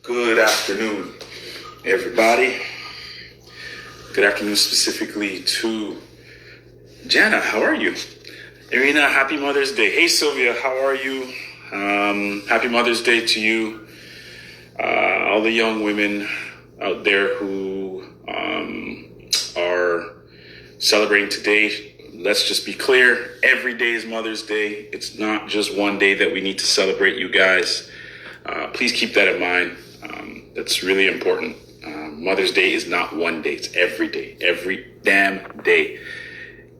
Good afternoon, everybody. Good afternoon specifically to Jana. How are you? Irina, happy Mother's Day. Hey, Sylvia, how are you? Happy Mother's Day to you. All the young women out there who are celebrating today. Let's just be clear. Every day is Mother's Day. It's not just one day that we need to celebrate you guys. Please keep that in mind. That's really important. Mother's Day is not one day. It's every day. Every damn day.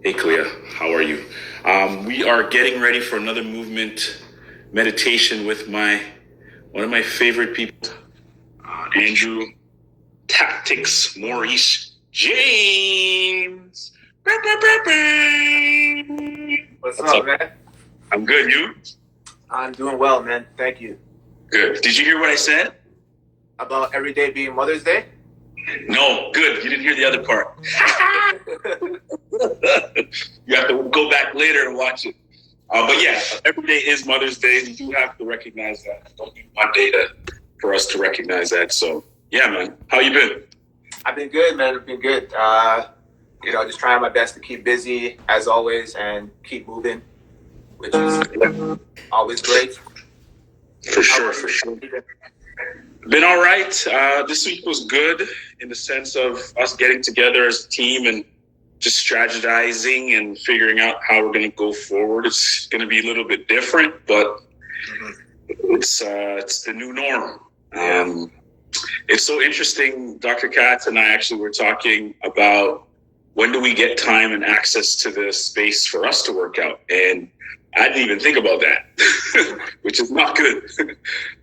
Hey, Clea. How are you? We are getting ready for another movement meditation with one of my favorite people, Andrew TACTIX Maurice James. What's up, man? I'm good. You? I'm doing well, man. Thank you. Good. Did you hear what I said? About every day being Mother's Day? No. Good. You didn't hear the other part. You have to go back later and watch it. But yeah, every day is Mother's Day. We do have to recognize that. Don't need one day for us to recognize that. So yeah, man. How you been? I've been good, man. I've been good. Just trying my best to keep busy as always and keep moving, which is always great. For sure. Been all right. This week was good in the sense of us getting together as a team and just strategizing and figuring out how we're going to go forward. It's going to be a little bit different, but it's the new norm. It's so interesting. Dr. Katz and I actually were talking about when do we get time and access to the space for us to work out, and I didn't even think about that, which is not good.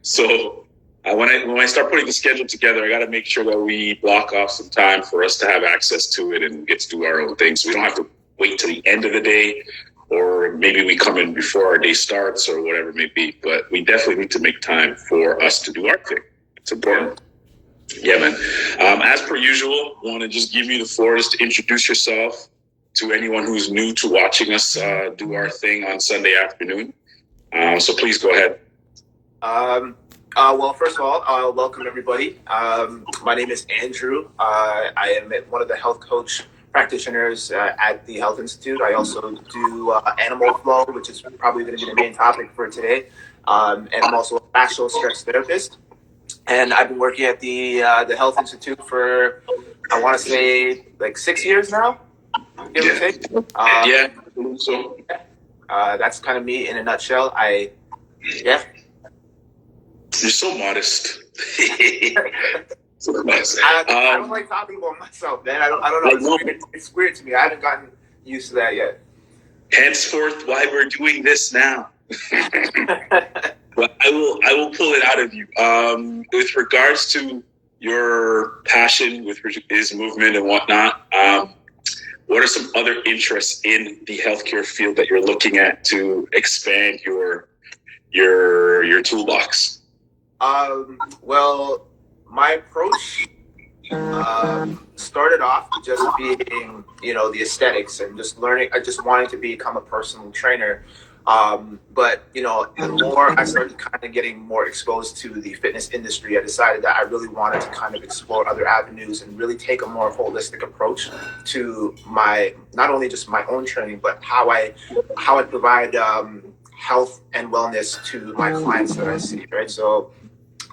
So when I start putting the schedule together, I got to make sure that we block off some time for us to have access to it and get to do our own thing. So we don't have to wait till the end of the day, or maybe we come in before our day starts or whatever it may be. But we definitely need to make time for us to do our thing. It's important. Yeah, man. As per usual, I want to just give you the floor just to introduce yourself to anyone who's new to watching us do our thing on Sunday afternoon. So please go ahead. Well, first of all, welcome everybody. My name is Andrew. I am one of the health coach practitioners at the Health Institute. I also do animal flow, which is probably going to be the main topic for today. And I'm also a fascial stretch therapist. And I've been working at the Health Institute for, I want to say, like 6 years now, give or take. So that's kind of me in a nutshell. You're so modest. So modest. I don't like talking about myself, man. I don't know. It's weird to me. I haven't gotten used to that yet. Henceforth, why we're doing this now. But I will pull it out of you. With regards to your passion with his movement and whatnot, what are some other interests in the healthcare field that you're looking at to expand your toolbox? Well, my approach started off just being, the aesthetics and just learning. I just wanted to become a personal trainer. But the more I started kind of getting more exposed to the fitness industry, I decided that I really wanted to kind of explore other avenues and really take a more holistic approach to not only just my own training, but how I provide health and wellness to my clients that I see, right? So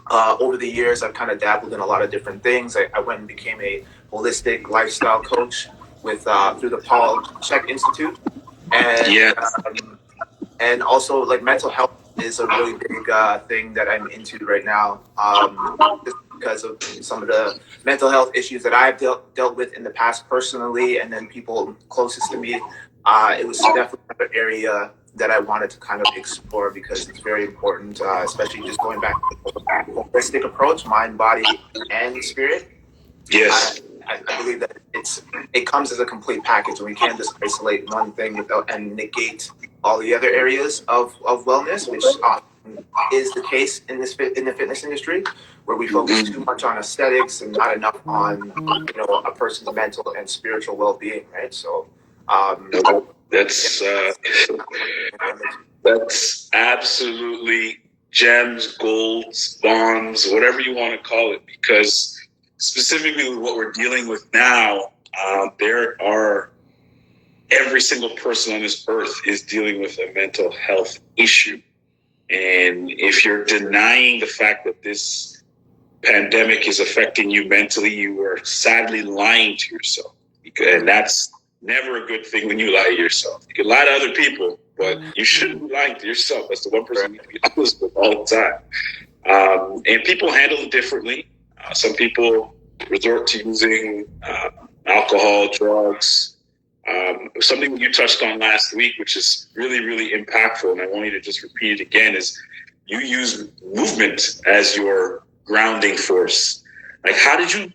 over the years, I've kind of dabbled in a lot of different things. I went and became a holistic lifestyle coach through the Paul Chek Institute. And also, like, mental health is a really big thing that I'm into right now, just because of some of the mental health issues that I've dealt with in the past personally, and then people closest to me. It was definitely another area that I wanted to kind of explore because it's very important, especially just going back to the holistic approach, mind, body, and spirit. Yes. I believe that it comes as a complete package, and we can't just isolate one thing and negate all the other areas of wellness, which often is the case in the fitness industry, where we focus too much on aesthetics and not enough on a person's mental and spiritual well-being, right? So that's absolutely gems, golds, bonds, whatever you want to call it, because specifically with what we're dealing with now, there are every single person on this earth is dealing with a mental health issue. And if you're denying the fact that this pandemic is affecting you mentally, you are sadly lying to yourself. And that's never a good thing when you lie to yourself. You can lie to other people, but you shouldn't be lying to yourself. That's the one person you need to be honest with all the time. And people handle it differently. Some people resort to using alcohol, drugs. Something you touched on last week, which is really, really impactful, and I want you to just repeat it again, is you use movement as your grounding force. Like, how did you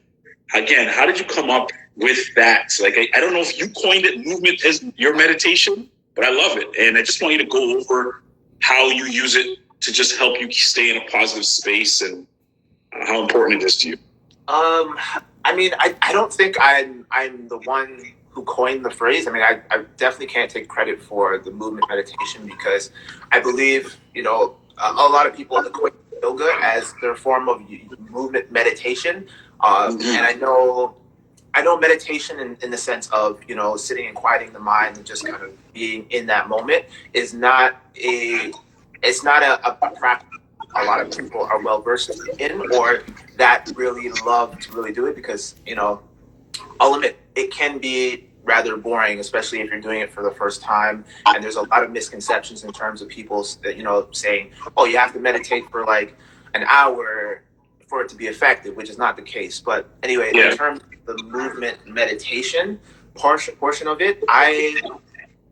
come up with that? Like, I don't know if you coined it, movement as your meditation, but I love it. And I just want you to go over how you use it to just help you stay in a positive space and how important it is to you. I mean, I don't think I'm the one who coined the phrase. I mean, I definitely can't take credit for the movement meditation, because I believe, a lot of people equate yoga as their form of movement meditation. And I know meditation in the sense of, sitting and quieting the mind and just kind of being in that moment is not a practice a lot of people are well versed in, or that really love to really do it, because, I'll admit it can be rather boring, especially if you're doing it for the first time. And there's a lot of misconceptions in terms of people that, saying, oh, you have to meditate for like an hour for it to be effective, which is not the case. But anyway, in terms of the movement meditation portion of it,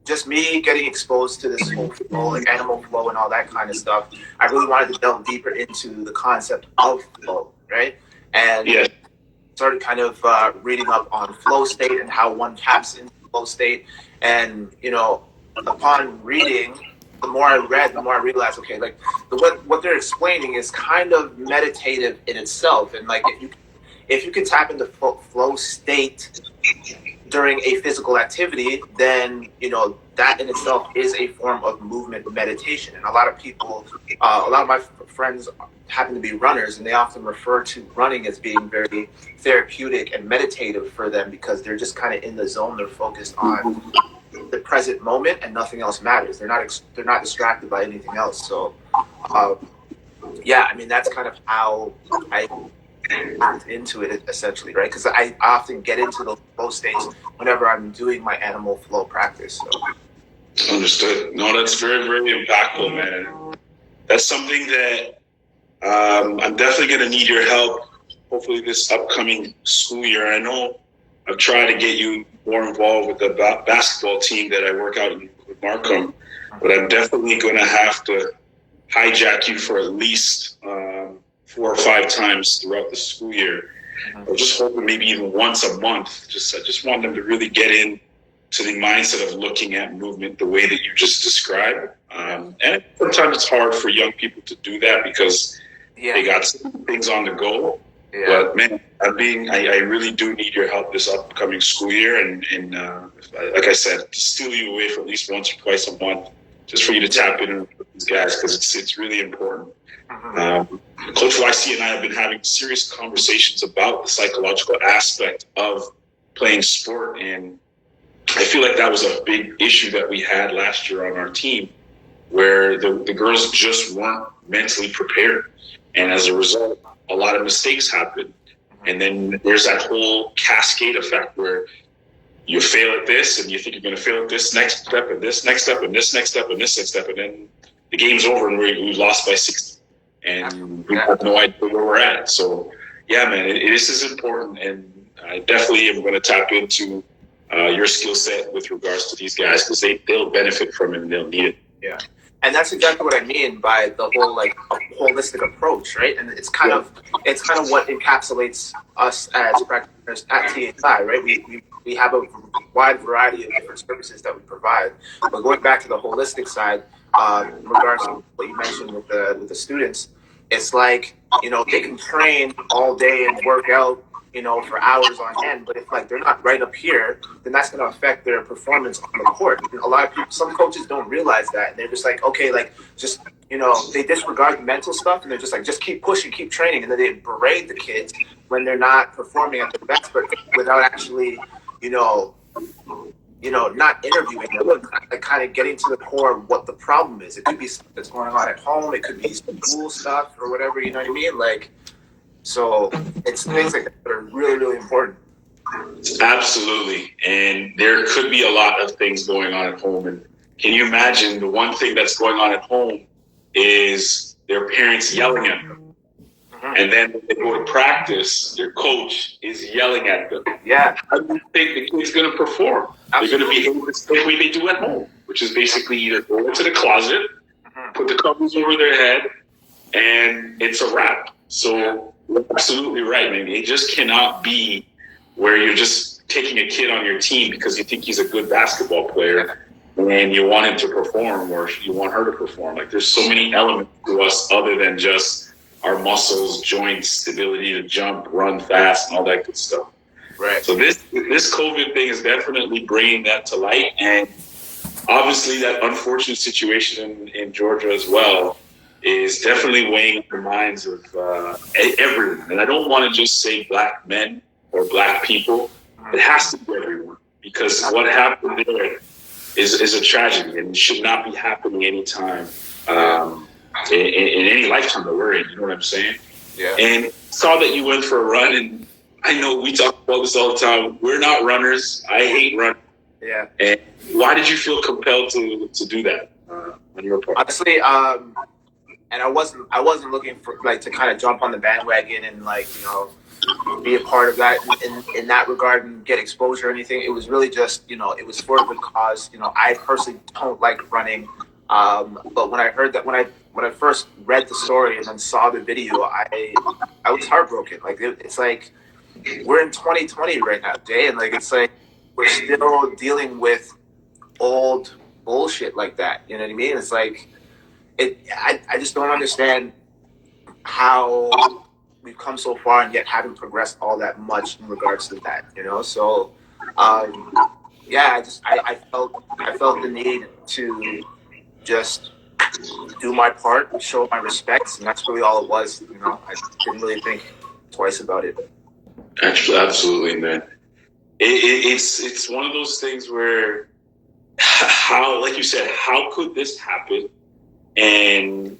just me getting exposed to this whole flow, like animal flow and all that kind of stuff, I really wanted to delve deeper into the concept of flow, right? And started kind of reading up on flow state and how one taps into flow state. And, upon reading, the more I read, the more I realized, okay, like what they're explaining is kind of meditative in itself. And like, if you can tap into flow state during a physical activity, then, that in itself is a form of movement meditation. And a lot of people, a lot of my friends happen to be runners, and they often refer to running as being very therapeutic and meditative for them, because they're just kind of in the zone. They're focused on the present moment and nothing else matters. They're not distracted by anything else. So, I mean, that's kind of how I act into it, essentially, right? Because I often get into those flow states whenever I'm doing my animal flow practice. So. Understood. No, that's very, very impactful, man. That's something that I'm definitely going to need your help, hopefully this upcoming school year. I know I've tried to get you more involved with the basketball team that I work out with Markham, but I'm definitely going to have to hijack you for at least 4 or 5 times throughout the school year. I'm just hoping maybe even once a month. I just want them to really get in to the mindset of looking at movement the way that you just described. And sometimes it's hard for young people to do that because they got things on the go. Yeah. But man, I really do need your help this upcoming school year, and like I said, to steal you away for at least once or twice a month, just for you to tap in with these guys, because it's really important. Coach YC and I have been having serious conversations about the psychological aspect of playing sport, and I feel like that was a big issue that we had last year on our team, where the girls just weren't mentally prepared, and as a result, a lot of mistakes happen. And then there's that whole cascade effect where you fail at this and you think you're going to fail at this next step and this next step and this next step and this next step. And then the game's over and we lost by 60 and we have no idea where we're at. So yeah, man, this is important. And I definitely am going to tap into your skill set with regards to these guys, because they'll benefit from it and they'll need it. Yeah. And that's exactly what I mean by the whole holistic approach, right? And it's kind of what encapsulates us as practitioners at THI, right? We have a wide variety of different services that we provide. But going back to the holistic side, in regards to what you mentioned with the students, it's like, they can train all day and work out, for hours on end, but if they're not right up here, then that's going to affect their performance on the court. A lot of people, some coaches don't realize that. They're just like, okay, just they disregard the mental stuff, and they're just like, just keep pushing, keep training, and then they berate the kids when they're not performing at their best, but without actually, you know, not interviewing them, but kind of getting to the core of what the problem is. It could be something that's going on at home. It could be school stuff or whatever. You know what I mean? Like, so it's things like that are really, really important. Absolutely. And there could be a lot of things going on at home. And can you imagine the one thing that's going on at home is their parents yelling at them. And then when they go to practice, their coach is yelling at them. Yeah. How do you think the kid's going to perform? Absolutely. They're going to behave the same way they do at home, which is basically either go into the closet, put the covers over their head, and it's a wrap. So you're absolutely right, man. It just cannot be where you're just taking a kid on your team because you think he's a good basketball player and you want him to perform or you want her to perform. Like, there's so many elements to us other than just our muscles, joints, ability to jump, run fast, and all that good stuff. Right. So this COVID thing is definitely bringing that to light, and obviously that unfortunate situation in Georgia as well is definitely weighing on the minds of everyone. And I don't want to just say black men or black people. It has to be everyone, because what happened there is a tragedy and should not be happening anytime. In any lifetime that we're in, you know what I'm saying? Yeah. And saw that you went for a run, and I know we talk about this all the time. We're not runners. I hate running. Yeah. And why did you feel compelled to do that on your part? Honestly, and I wasn't looking for to kind of jump on the bandwagon and be a part of that in that regard and get exposure or anything. It was really just it was for a good cause. I personally don't like running, but when I heard that when I first read the story and then saw the video, I was heartbroken. Like, it's like we're in 2020 right now, Jay, and it's like we're still dealing with old bullshit like that. You know what I mean? It's like I just don't understand how we've come so far and yet haven't progressed all that much in regards to that. So yeah, I felt the need to just do my part, show my respects, and that's really all it was. I didn't really think twice about it. Absolutely, man. It's one of those things where how, like you said, how could this happen, and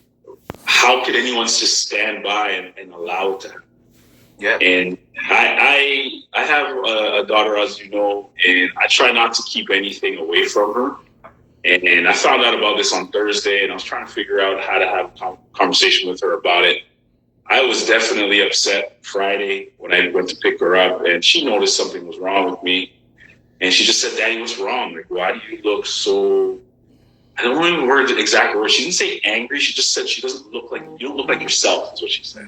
how could anyone just stand by and allow it to happen? Yeah. And I have a daughter, as you know, and I try not to keep anything away from her. And I found out about this on Thursday, and I was trying to figure out how to have a conversation with her about it. I was definitely upset Friday when I went to pick her up, and she noticed something was wrong with me. And she just said, "Daddy, what's wrong? Like, why do you look so..." I don't remember the exact word. She didn't say angry. She just said you don't look like yourself, is what she said.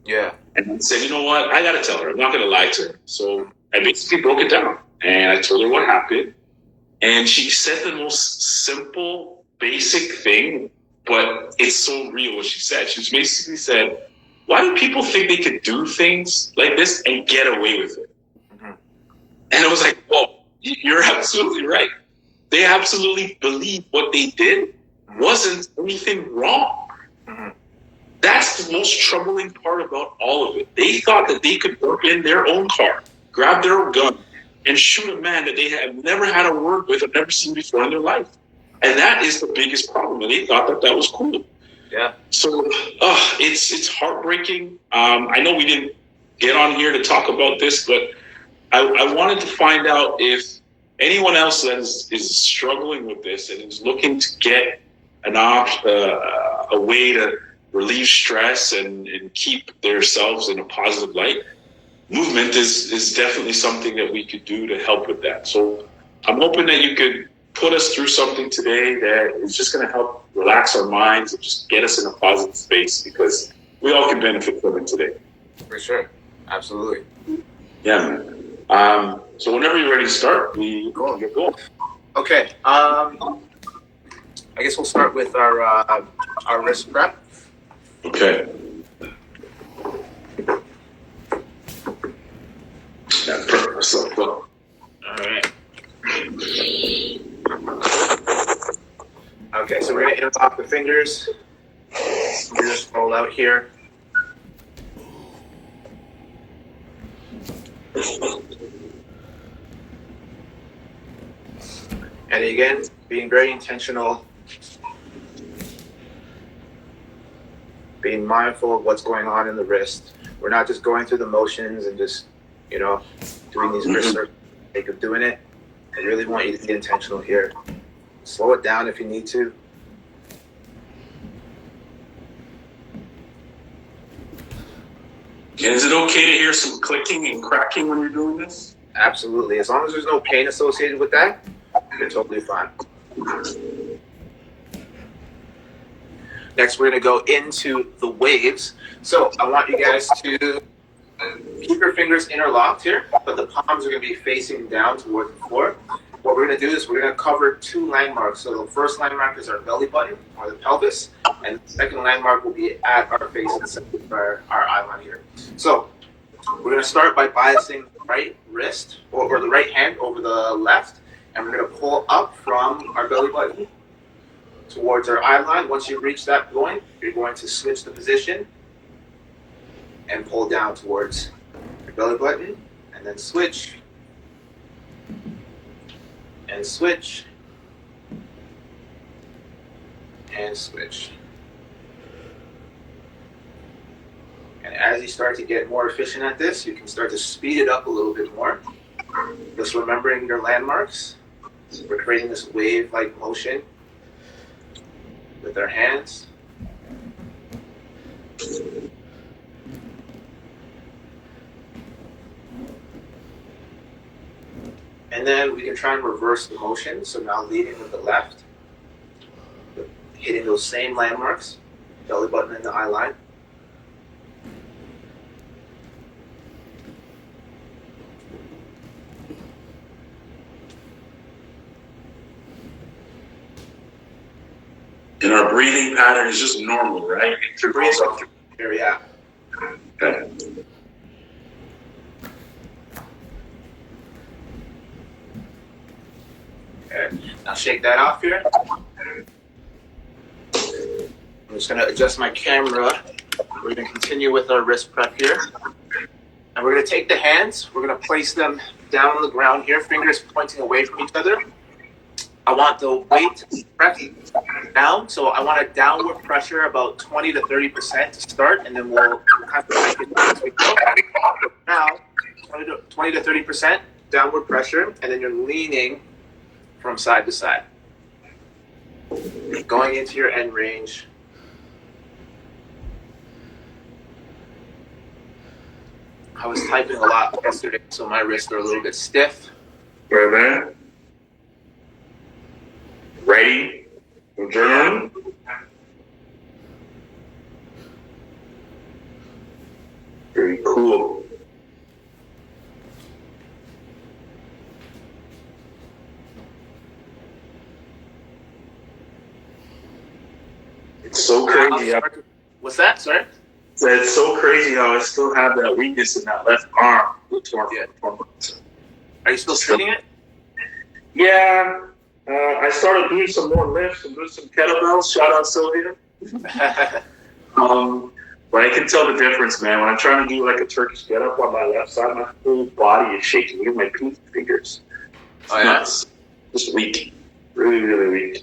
Yeah. And I said, you know what? I got to tell her. I'm not going to lie to her. So I basically broke it down, and I told her what happened. And she said the most simple, basic thing, but it's so real what she said. She basically said, why do people think they could do things like this and get away with it? Mm-hmm. And I was like, well, you're absolutely right. They absolutely believe what they did wasn't anything wrong. Mm-hmm. That's the most troubling part about all of it. They thought that they could work in their own car, grab their own gun, and shoot a man that they have never had a word with or never seen before in their life. And that is the biggest problem. And they thought that was cool. Yeah. So it's heartbreaking. I know we didn't get on here to talk about this, but I wanted to find out if anyone else that is struggling with this and is looking to get a way to relieve stress and keep themselves in a positive light. Movement is definitely something that we could do to help with that. So I'm hoping that you could put us through something today that is just going to help relax our minds and just get us in a positive space, because we all can benefit from it today. For sure. Absolutely. Yeah, man. So whenever you're ready to start, we get going. Okay. I guess we'll start with our wrist prep. Okay. Yeah, prep myself up. All right. Okay, so we're gonna interlock the fingers. We just roll out here. And again, being very intentional, being mindful of what's going on in the wrist. We're not just going through the motions and just, doing these wrist circles for the sake of doing it. I really want you to be intentional here. Slow it down if you need to. And is it okay to hear some clicking and cracking when you're doing this? Absolutely. As long as there's no pain associated with that, you're totally fine. Next, we're going to go into the waves. So I want you guys to keep your fingers interlocked here, but the palms are going to be facing down towards the floor. What we're going to do is we're going to cover two landmarks. So the first landmark is our belly button or the pelvis, and the second landmark will be at our face and our eye line here. So we're going to start by biasing the right wrist or the right hand over the left, and we're going to pull up from our belly button towards our eye line. Once you reach that point, you're going to switch the position and pull down towards your belly button, and then switch, and switch, and switch. And as you start to get more efficient at this, you can start to speed it up a little bit more. Just remembering your landmarks. We're creating this wave-like motion with our hands. And then we can try and reverse the motion. So now leading with the left, hitting those same landmarks, belly button and the eye line. And our breathing pattern is just normal, right? Breathe here, yeah. Okay. Okay. Now shake that off here. I'm just going to adjust my camera. We're going to continue with our wrist prep here. And we're going to take the hands. We're going to place them down on the ground here, fingers pointing away from each other. I want the weight to press down, so I want a downward pressure about 20 to 30% to start, and then we'll kind of make it as we go. Now, 20 to 30% downward pressure, and then you're leaning from side to side. Going into your end range. I was typing a lot yesterday, so my wrists are a little bit stiff. Right there. Ready? Adrenaline? Very cool. It's so crazy. What's that, sir? It's so crazy how I still have that weakness in that left arm. Yeah. Are you still training it? Yeah. I started doing some more lifts and doing some kettlebells. Shout out Sylvia. But I can tell the difference, man. When I'm trying to do like a Turkish get up on my left side, my whole body is shaking. Even my pinky fingers. Oh, yeah? Nuts. Just weak. Really, really weak.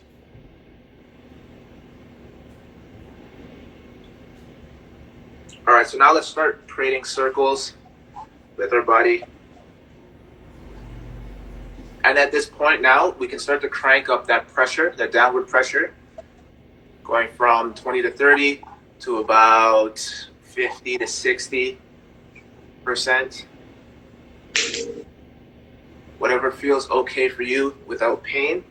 All right, so now let's start creating circles with our body. And at this point now, we can start to crank up that pressure, that downward pressure, going from 20 to 30 to about 50 to 60%. Whatever feels okay for you without pain.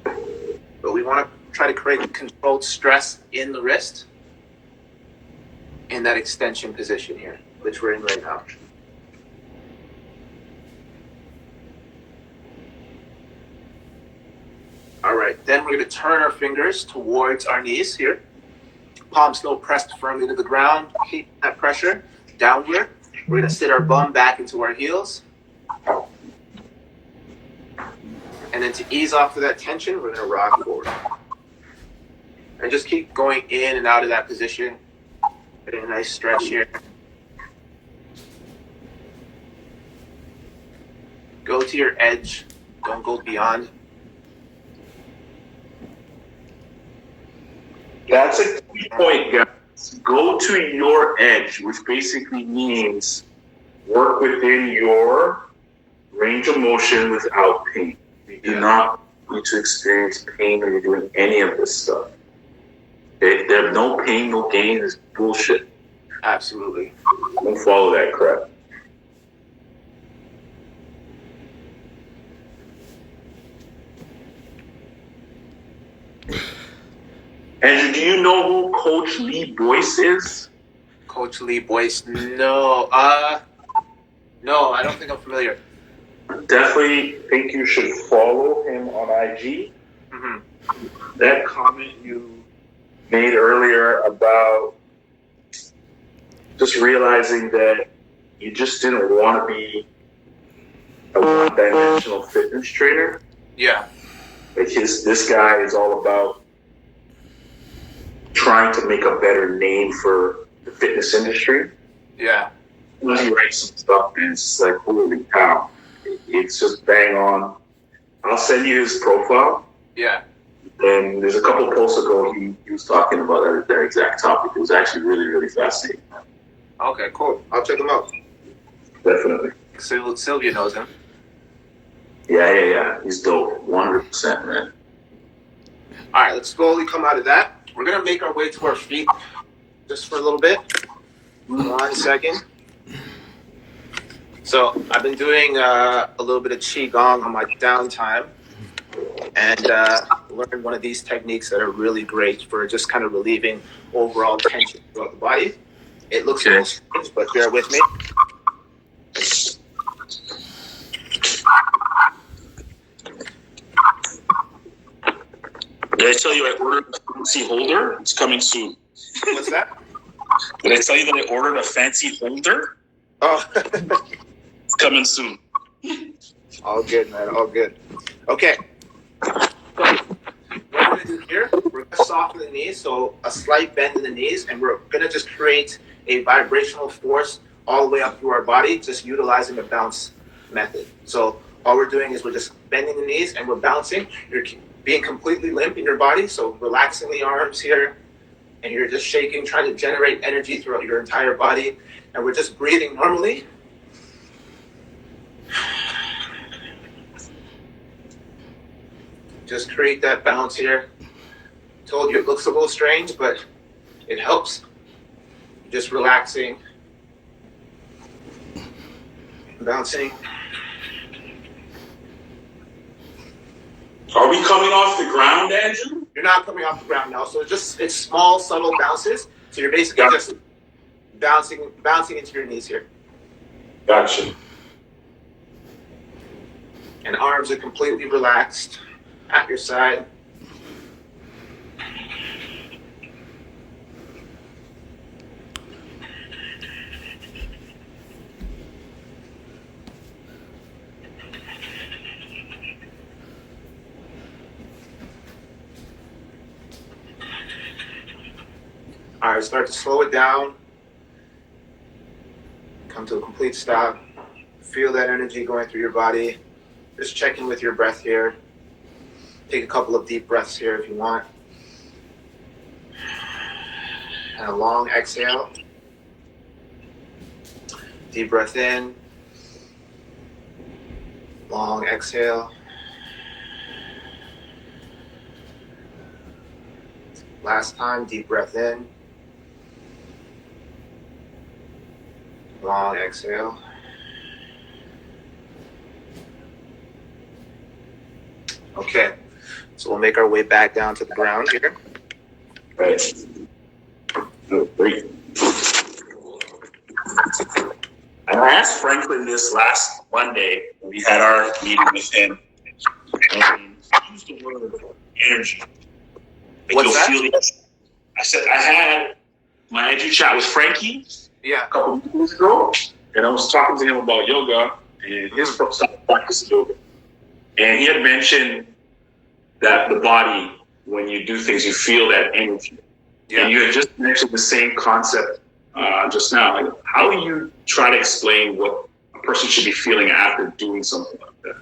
But we want to try to create controlled stress in the wrist in that extension position here, which we're in right now. All right, then we're going to turn our fingers towards our knees here. Palms still pressed firmly to the ground. Keep that pressure downward. We're going to sit our bum back into our heels. And And then to ease off of that tension, we're going to rock forward. And just keep going in and out of that position. Getting a nice stretch here. Go to your edge. Don't go beyond. That's a key point, guys. Go to your edge, which basically means work within your range of motion without pain. You do not need to experience pain when you're doing any of this stuff. Okay? There's no pain, no gain. It's bullshit. Absolutely. Don't follow that crap. Andrew, do you know who Coach Lee Boyce is? Coach Lee Boyce? No. No, I don't think I'm familiar. Definitely think you should follow him on IG. Mm-hmm. That comment you made earlier about just realizing that you just didn't want to be a one-dimensional fitness trainer. Yeah. Like this guy is all about trying to make a better name for the fitness industry. Yeah. When he writes some stuff, and it's just like, holy cow. It's just bang on. I'll send you his profile. Yeah. And there's a couple of posts ago, he was talking about that exact topic. It was actually really, really fascinating. Okay, cool. I'll check him out. Definitely. Sylvia knows him. Yeah. He's dope. 100%, man. All right, let's slowly come out of that. We're going to make our way to our feet just for a little bit. 1 second. So I've been doing a little bit of Qigong on my downtime and learned one of these techniques that are really great for just kind of relieving overall tension throughout the body. It looks a little strange, but bear with me. Did I tell you I ordered a fancy holder? It's coming soon. What's that? Did I tell you that I ordered a fancy holder? Oh, it's coming soon. All good, man. All good. Okay. So what we're going to do here, we're going to soften the knees, so a slight bend in the knees, and we're going to just create a vibrational force all the way up through our body, just utilizing the bounce method. So all we're doing is we're just bending the knees and we're bouncing. You're being completely limp in your body, so relaxing the arms here, and you're just shaking, trying to generate energy throughout your entire body. And we're just breathing normally. Just create that bounce here. Told you it looks a little strange, but it helps. Just relaxing, bouncing. Are we coming off the ground, Andrew? You're not coming off the ground now, so it's small, subtle bounces. So you're basically just bouncing into your knees here. Gotcha. And arms are completely relaxed at your side. All right, start to slow it down. Come to a complete stop. Feel that energy going through your body. Just check in with your breath here. Take a couple of deep breaths here if you want. And a long exhale. Deep breath in. Long exhale. Last time, deep breath in. Long exhale. Okay, so we'll make our way back down to the ground here. Right. Oh, great. And I asked Franklin this last Monday when we had our meeting with him. And he used the word energy. Like What's that? I said I had my energy chat with Frankie a Yeah. couple of weeks ago, and I was talking to him about yoga and his practice of yoga. And he had mentioned that the body, when you do things, you feel that energy. Yeah. And you had just mentioned the same concept just now. Like, how do you try to explain what a person should be feeling after doing something like that?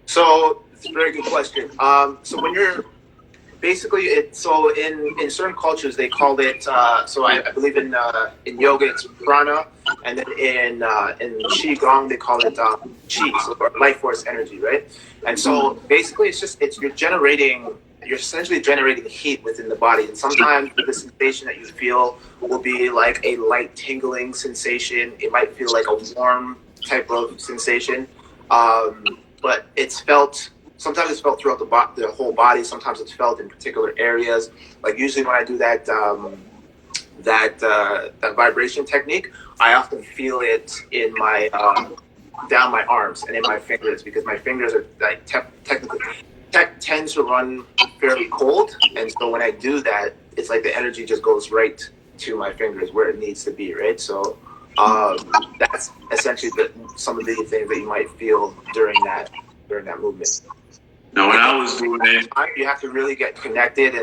So it's a very good question. So when you're basically in certain cultures they call it I believe in yoga it's prana, and then in qigong they call it qi, so, or life force energy, right? And so basically you're essentially generating heat within the body, and sometimes the sensation that you feel will be like a light tingling sensation. It might feel like a warm type of sensation, but sometimes it's felt throughout the whole body. Sometimes it's felt in particular areas. Like usually when I do that vibration technique, I often feel it in my down my arms and in my fingers, because my fingers are like tend to run fairly cold, and so when I do that, it's like the energy just goes right to my fingers where it needs to be, right? So that's essentially some of the things that you might feel during that movement. Now, when I was doing it, you have to really get connected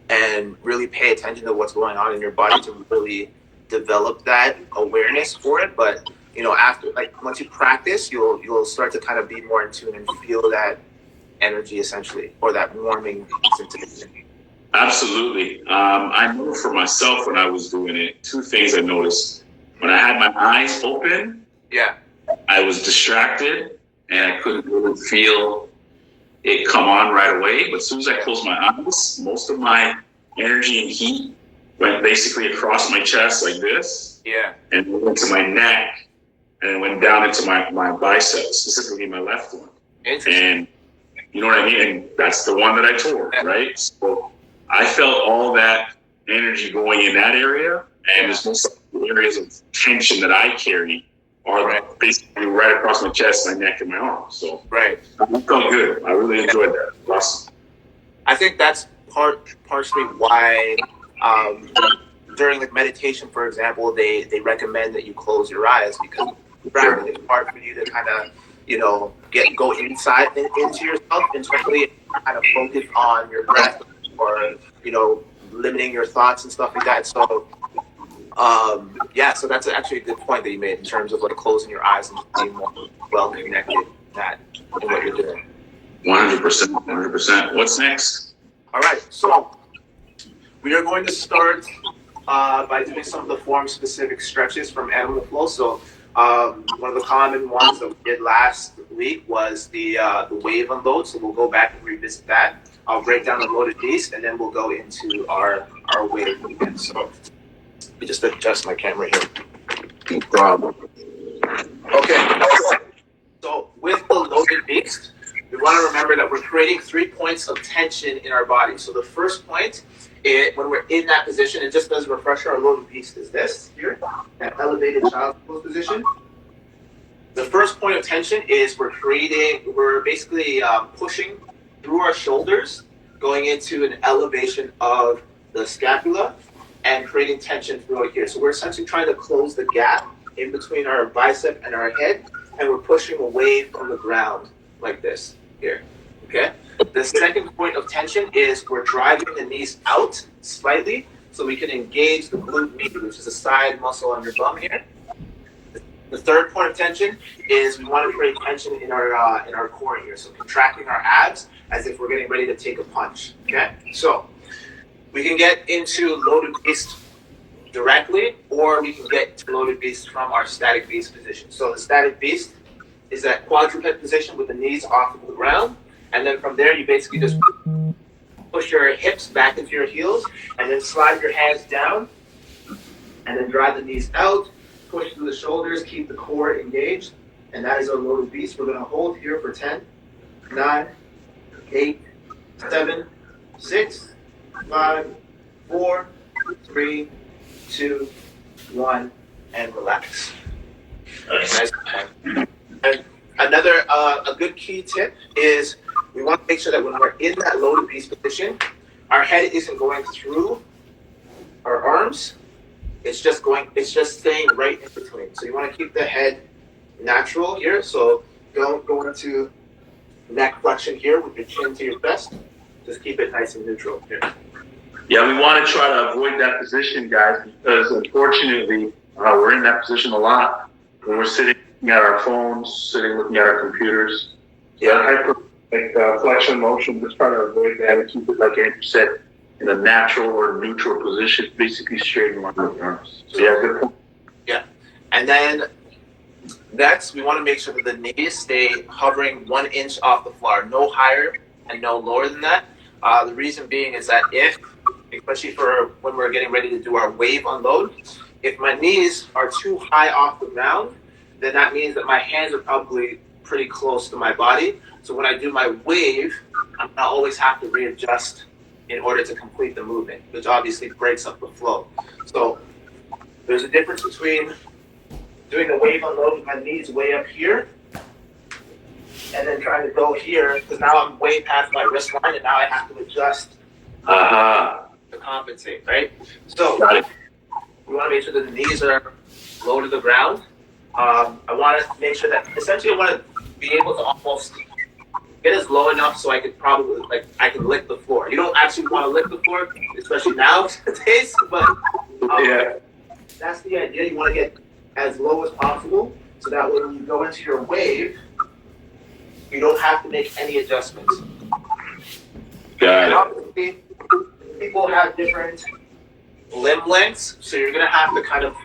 and really pay attention to what's going on in your body to really develop that awareness for it. But after, like, once you practice, you'll start to kind of be more in tune and feel that energy essentially, or that warming sensation. Absolutely. I know for myself when I was doing it, two things I noticed. When I had my eyes open, yeah, I was distracted and I couldn't really feel it come on right away. But as soon as I closed my eyes, most of my energy and heat went basically across my chest like this. Yeah. And went to my neck, and it went down into my biceps, specifically my left one. And you know what I mean? And that's the one that I tore, right? So I felt all that energy going in that area, and there's most areas of tension that I carry are basically right across my chest, my neck, and my arms. So right, it felt good. I really enjoyed that. Awesome. I think that's partially why during like meditation, for example, they recommend that you close your eyes, because it's hard for you to kind of go inside into yourself internally and kind of focus on your breath, or limiting your thoughts and stuff like that. So so that's actually a good point that you made in terms of like closing your eyes and being more well connected in what you're doing. 100%, 100%. What's next? All right, so we are going to start by doing some of the form-specific stretches from Animal Flow. So one of the common ones that we did last week was the wave unload. So we'll go back and revisit that. I'll break down the loaded beast, and then we'll go into our wave again. So let me just adjust my camera here. No problem. Okay. So with the loaded beast, we want to remember that we're creating 3 points of tension in our body. So the first point, when we're in that position, and just as a refresher, our loaded beast is this here, that elevated child's pose position. The first point of tension is we're basically pushing through our shoulders, going into an elevation of the scapula and creating tension throughout here. So we're essentially trying to close the gap in between our bicep and our head, and we're pushing away from the ground like this here, okay? The second point of tension is we're driving the knees out slightly so we can engage the glute medius, which is a side muscle on your bum here. The third point of tension is we want to create tension in our core here, so contracting our abs as if we're getting ready to take a punch, okay? So we can get into loaded beast directly, or we can get to loaded beast from our static beast position. So the static beast is that quadruped position with the knees off of the ground, and then from there you basically just push your hips back into your heels, and then slide your hands down, and then drive the knees out, push through the shoulders, keep the core engaged, and that is our loaded beast. We're going to hold here for 10, 9, 8, 7, 6, 5, 4, 3, 2, 1, and relax. Nice. And another a good key tip is we want to make sure that when we're in that loaded beast position, our head isn't going through our arms. It's just staying right in between. So you want to keep the head natural here. So don't go into neck flexion here with your chin to your chest. Just keep it nice and neutral here. Yeah, we want to try to avoid that position, guys, because unfortunately, we're in that position a lot when we're sitting at our phones, sitting looking at our computers. Yeah, flexion motion, just try to avoid that and keep it, like Andrew said, in a natural or neutral position, basically straight in line with the arms. So yeah, good point. Yeah. And then next, we want to make sure that the knees stay hovering 1 inch off the floor, no higher and no lower than that. The reason being is that especially for when we're getting ready to do our wave unload, if my knees are too high off the ground, then that means that my hands are probably pretty close to my body. So when I do my wave, I'm going to always have to readjust in order to complete the movement, which obviously breaks up the flow. So there's a difference between doing the wave unload with my knees way up here and then trying to go here, because now I'm way past my wrist line and now I have to adjust to compensate, right? So we want to make sure that the knees are low to the ground. I want to make sure that essentially I want to be able to almost get as low enough so I could probably I can lick the floor. You don't actually want to lick the floor, especially nowadays, but that's the idea. You want to get as low as possible so that when you go into your wave, you don't have to make any adjustments. And obviously, people have different limb lengths, so you're going to have to kind of,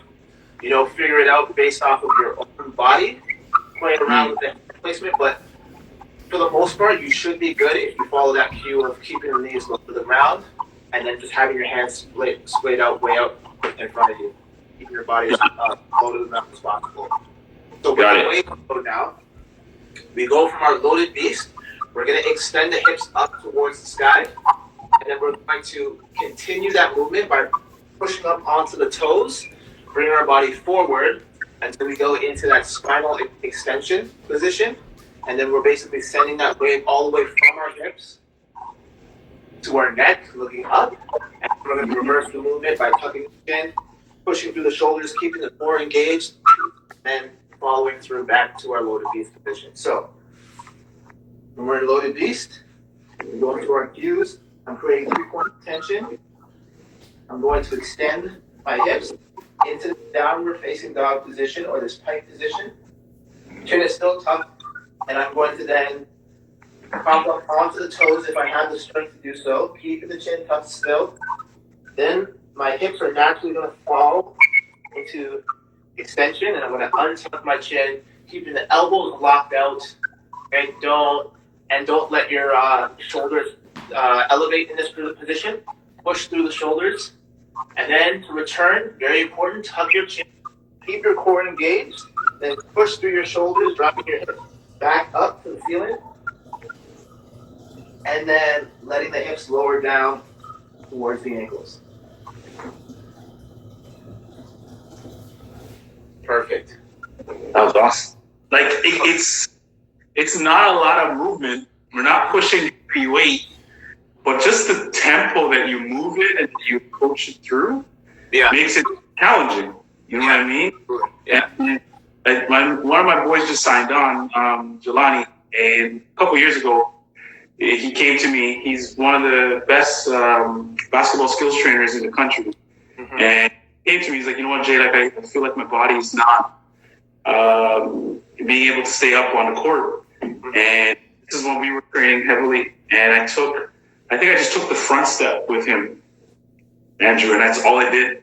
figure it out based off of your own body, play around with the placement, but for the most part, you should be good if you follow that cue of keeping the knees low to the ground and then just having your hands splayed out way out in front of you. Keeping your body as low to the ground as possible. So with the wave unload now, we go from our loaded beast, we're going to extend the hips up towards the sky, and then we're going to continue that movement by pushing up onto the toes, bringing our body forward until we go into that spinal extension position, and then we're basically sending that wave all the way from our hips to our neck, looking up, and we're going to reverse the movement by tucking the chin, pushing through the shoulders, keeping the core engaged, and following through back to our loaded beast position. So when we're in loaded beast, we go into our cues. I'm creating 3-point tension. I'm going to extend my hips into the downward facing dog position or this pike position. Chin is still tucked, and I'm going to then pop up onto the toes if I have the strength to do so, keeping the chin tucked still. Then my hips are naturally going to fall into extension, and I'm going to untuck my chin, keeping the elbows locked out, and don't let your shoulders elevate in this position. Push through the shoulders, and then to return, very important, tuck your chin, keep your core engaged, then push through your shoulders, dropping your hips back up to the ceiling, and then letting the hips lower down towards the ankles. Perfect. That was awesome. It's not a lot of movement. We're not pushing heavy weight, but just the tempo that you move it and you coach it through makes it challenging. You know what I mean? Yeah. And one of my boys just signed on, Jelani, and a couple years ago, he came to me. He's one of the best basketball skills trainers in the country. Mm-hmm. And he came to me, he's like, you know what, Jay, I feel like my body's not being able to stay up on the court. Mm-hmm. And this is when we were training heavily. And I think I just took the front step with him, Andrew, and that's all I did.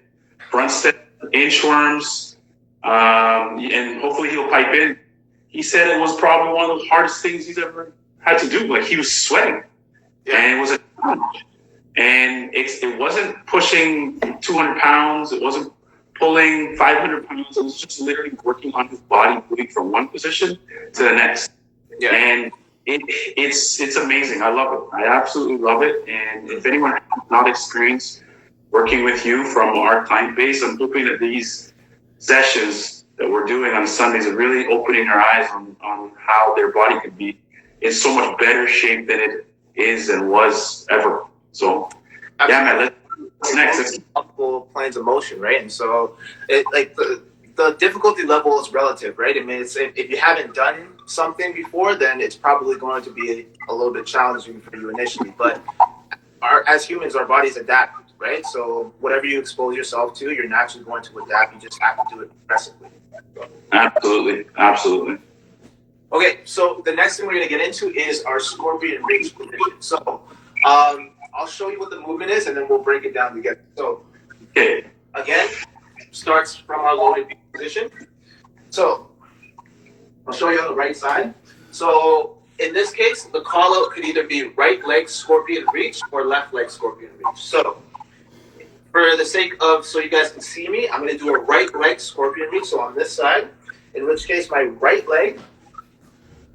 Front step, inchworms, and hopefully he'll pipe in. He said it was probably one of the hardest things he's ever had to do. Like, he was sweating, and it was a challenge. And it wasn't pushing 200 pounds. It wasn't pulling 500 pounds. It was just literally working on his body, moving from one position to the next. Yeah. And it's amazing. I love it. I absolutely love it. And if anyone has not experienced working with you from our client base, I'm hoping that these sessions that we're doing on Sundays are really opening their eyes on how their body could be in so much better shape than it is and was ever. So, yeah, man, what's next? Multiple planes of motion, right? And so, the difficulty level is relative, right? I mean, if you haven't done something before, then it's probably going to be a little bit challenging for you initially. But as humans, our bodies adapt, right? So whatever you expose yourself to, you're naturally going to adapt. You just have to do it progressively. Absolutely. Absolutely. Okay, so the next thing we're going to get into is our scorpion reach position. So I'll show you what the movement is, and then we'll break it down together. So again, starts from our loaded position. So I'll show you on the right side. So in this case, the call out could either be right leg scorpion reach or left leg scorpion reach. So for the sake of, so you guys can see me, I'm going to do a right leg scorpion reach. So on this side, in which case my right leg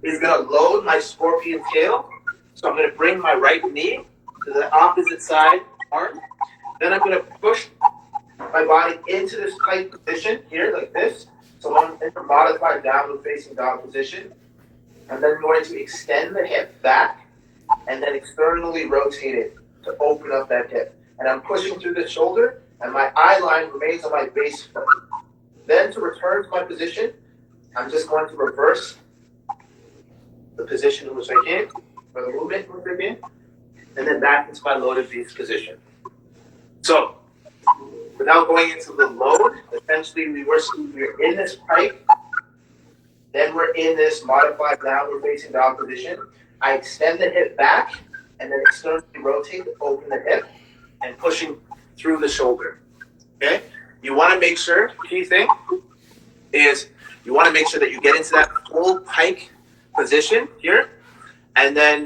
is going to load my scorpion tail. So I'm going to bring my right knee to the opposite side arm. Then I'm going to push my body into this tight position here, like this. So I'm in a modified downward facing dog position. And then I'm going to extend the hip back and then externally rotate it to open up that hip. And I'm pushing through the shoulder, and my eye line remains on my base foot. Then to return to my position, I'm just going to reverse the position in which I came, or the movement in which I came, and then back into my loaded beast position. So, without going into the load, essentially we're in this pike, then we're in this modified downward facing dog position. I extend the hip back, and then externally rotate to open the hip, and pushing through the shoulder. Okay? You want to make sure, key thing, is you want to make sure that you get into that full pike position here. And then,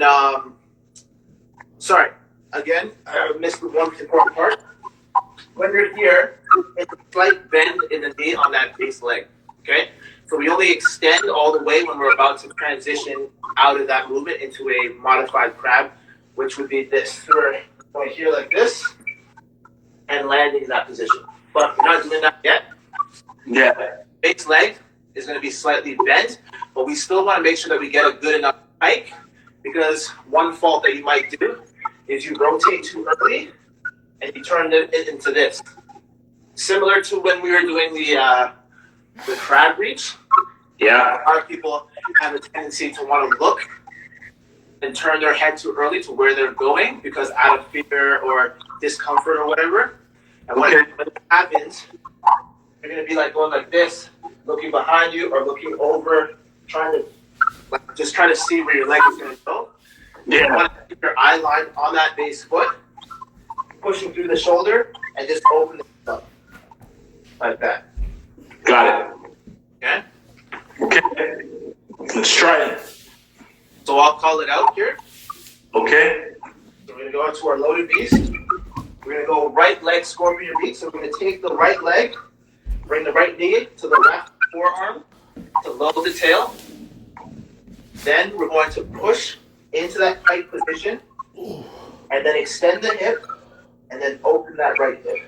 again, I missed the one important part. When you're here, it's a slight bend in the knee on that base leg. Okay? So we only extend all the way when we're about to transition out of that movement into a modified crab, which would be this. So we're going here like this and landing in that position. But we're not doing that yet. Yeah. Base leg is going to be slightly bent, but we still want to make sure that we get a good enough pike, because one fault that you might do is you rotate too early and you turn it into this. Similar to when we were doing the crab reach. Yeah. A lot of people have a tendency to want to look and turn their head too early to where they're going because out of fear or discomfort or whatever. And when it happens, you're going to be like going like this, looking behind you or looking over, trying to see where your leg is going to go. Yeah. You want to keep your eye line on that base foot, pushing through the shoulder, and just open it up like that. Got it. Okay? Okay. Let's try it. So I'll call it out here. Okay. So we're going to go into our loaded beast. We're going to go right leg scorpion reach. So we're going to take the right leg, bring the right knee to the left forearm to load the tail. Then we're going to push into that tight position and then extend the hip and then open that right hip.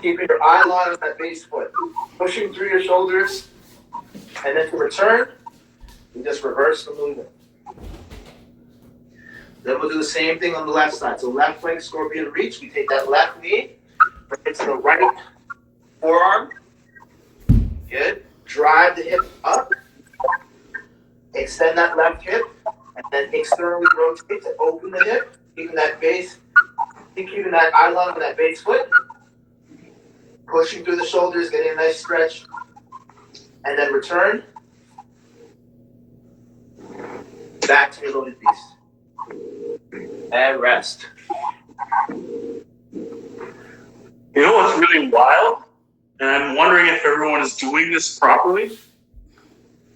Keeping your eye line on that base foot, pushing through your shoulders, and then to return, you just reverse the movement. Then we'll do the same thing on the left side. So left leg scorpion reach, we take that left knee, bring it to the right forearm. Good. Drive the hip up, extend that left hip, and then externally rotate to open the hip, keeping that eye line on that base foot. Pushing through the shoulders, getting a nice stretch, and then return back to your loaded beast. And rest. You know what's really wild? And I'm wondering if everyone is doing this properly.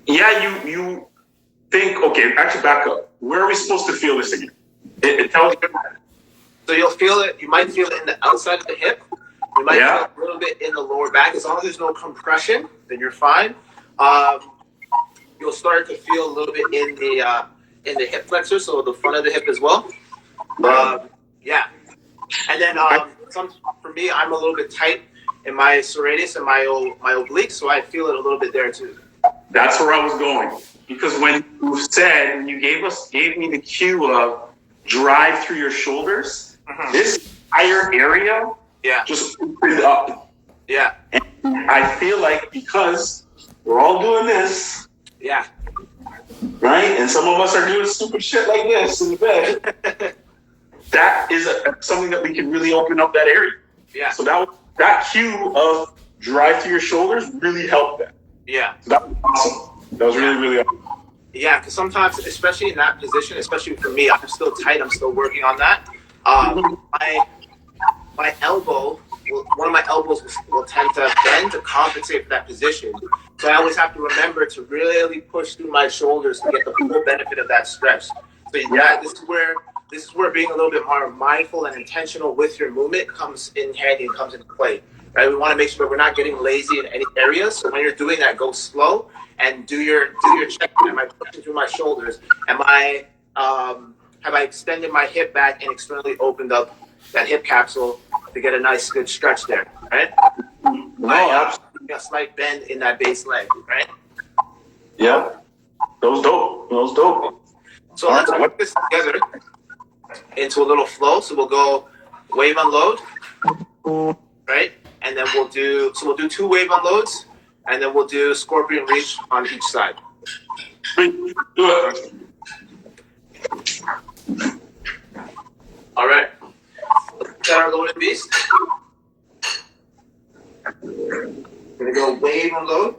Yeah, you think, okay, actually back up. Where are we supposed to feel this again? It tells you. So you'll feel it, you might feel it in the outside of the hip. You might feel it a little bit in the lower back. As long as there's no compression, then you're fine. You'll start to feel a little bit in the hip flexor, so the front of the hip as well. Yeah. And then for me, I'm a little bit tight in my serratus and my oblique, so I feel it a little bit there too. That's where I was going. Because when you said, and you gave me the cue of drive through your shoulders, this entire area just opened up. Yeah. And I feel like because we're all doing this, Yeah. right? And some of us are doing stupid shit like this in the bed. That is something that we can really open up that area. Yeah. So that cue of drive through your shoulders really helped that. Yeah. So that was awesome. That was really awesome. Yeah, because sometimes, especially in that position, especially for me, I'm still tight. I'm still working on that. My elbow, one of my elbows will tend to bend to compensate for that position. So I always have to remember to really push through my shoulders to get the full benefit of that stretch. So this is where being a little bit more mindful and intentional with your movement comes in handy and comes into play. Right? We want to make sure we're not getting lazy in any areas. So when you're doing that, go slow and do your check. Am I pushing through my shoulders? Have I extended my hip back and externally opened up that hip capsule to get a nice good stretch there, right? A slight bend in that base leg, right? Yeah. That was dope. So let's put this together into a little flow. So we'll go wave unload, right? And then we'll do 2 wave unloads, and then we'll do scorpion reach on each side. Do it. All right. Let's get our loaded beast. We're gonna go wave unload.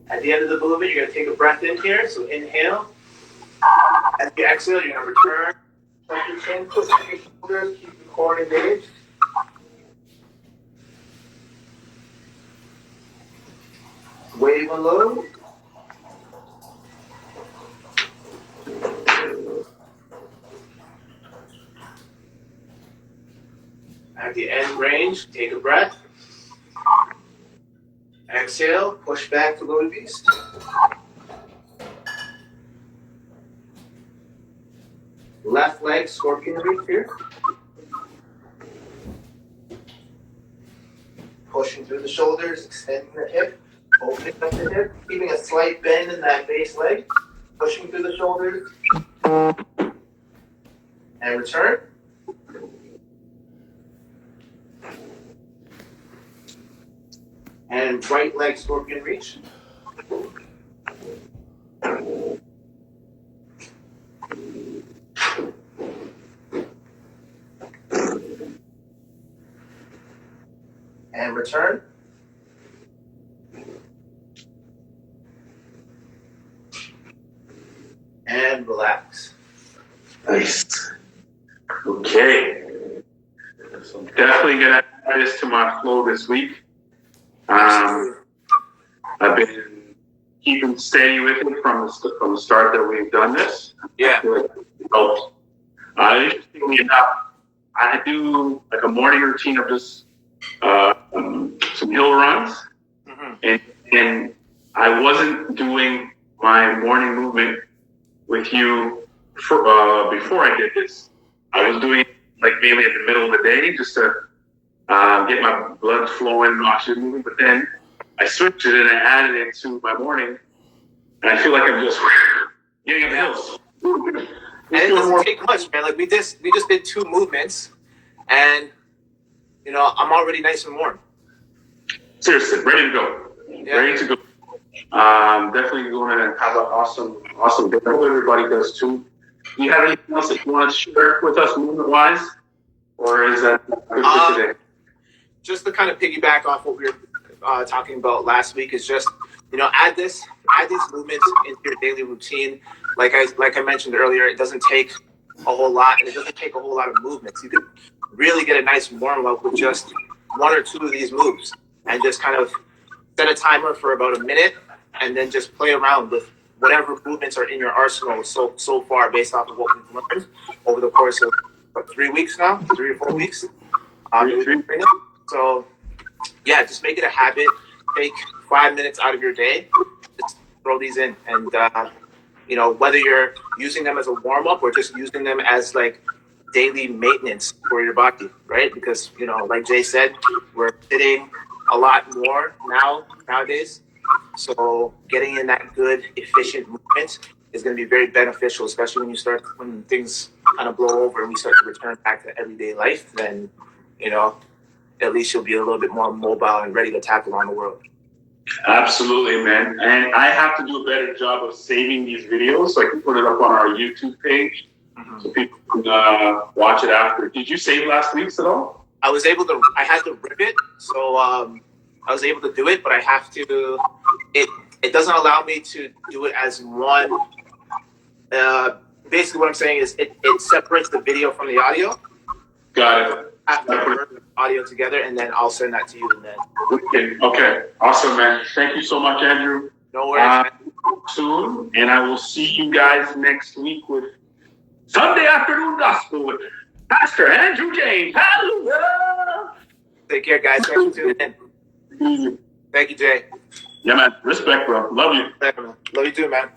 At the end of the movement, you're gonna take a breath in here. So inhale. As you exhale, you're gonna return. Tuck your chin, push your shoulders, keep the core engaged. Wave unload. At the end range, take a breath. Exhale, push back to loaded beast. Left leg, scorpion reach here. Pushing through the shoulders, extending the hip, opening up the hip, keeping a slight bend in that base leg. Pushing through the shoulders. And return. And right leg, scorpion reach. And return. And relax. Nice. Okay. So I'm definitely gonna add this to my flow this week. I've been keeping steady with it from the start that we've done this. Yeah. It helps. Interestingly enough, I do like a morning routine of just some hill runs, and I wasn't doing my morning movement with you before I did this. I was doing like mainly at the middle of the day just to get my blood flowing and oxygen moving, but then I switched it and I added it to my morning, and I feel like I'm just getting up hills. And it doesn't take much, man. Like we just did 2 movements, and I'm already nice and warm. Seriously, ready to go. Yeah. Ready to go. Definitely going to have an awesome day. I hope everybody does too. Do you have anything else that you want to share with us movement-wise, or is that good for today? Just to kind of piggyback off what we were talking about last week is just add these movements into your daily routine. Like I mentioned earlier, it doesn't take a whole lot, and it doesn't take a whole lot of movements. You could really get a nice warm up with just 1 or 2 of these moves, and just kind of set a timer for about a minute, and then just play around with whatever movements are in your arsenal so far, based off of what we've learned over the course of 3 weeks now, 3 or 4 weeks. So yeah, just make it a habit. Take 5 minutes out of your day, just throw these in, and whether you're using them as a warm up or just using them as like daily maintenance for your body, right? Because like Jay said, we're sitting a lot more nowadays, so getting in that good efficient movement is going to be very beneficial, especially when things kind of blow over and we start to return back to everyday life, then, you know, at least you'll be a little bit more mobile and ready to tackle around the world. Absolutely, man. And I have to do a better job of saving these videos so I can put it up on our YouTube page so people can watch it after. Did you save last week's at all? I had to rip it, so I was able to do it, but I have to, it doesn't allow me to do it as one. Basically what I'm saying is it separates the video from the audio. Got it. I have to merge the audio together, and then I'll send that to you. And then Okay. Awesome, man. Thank you so much, Andrew. No worries. Soon, and I will see you guys next week with Sunday Afternoon Gospel with Pastor Andrew James. Hallelujah. Take care, guys. Thanks for tuning in. Thank you, Jay. Yeah, man. Respect, bro. Love you. Love you too, man.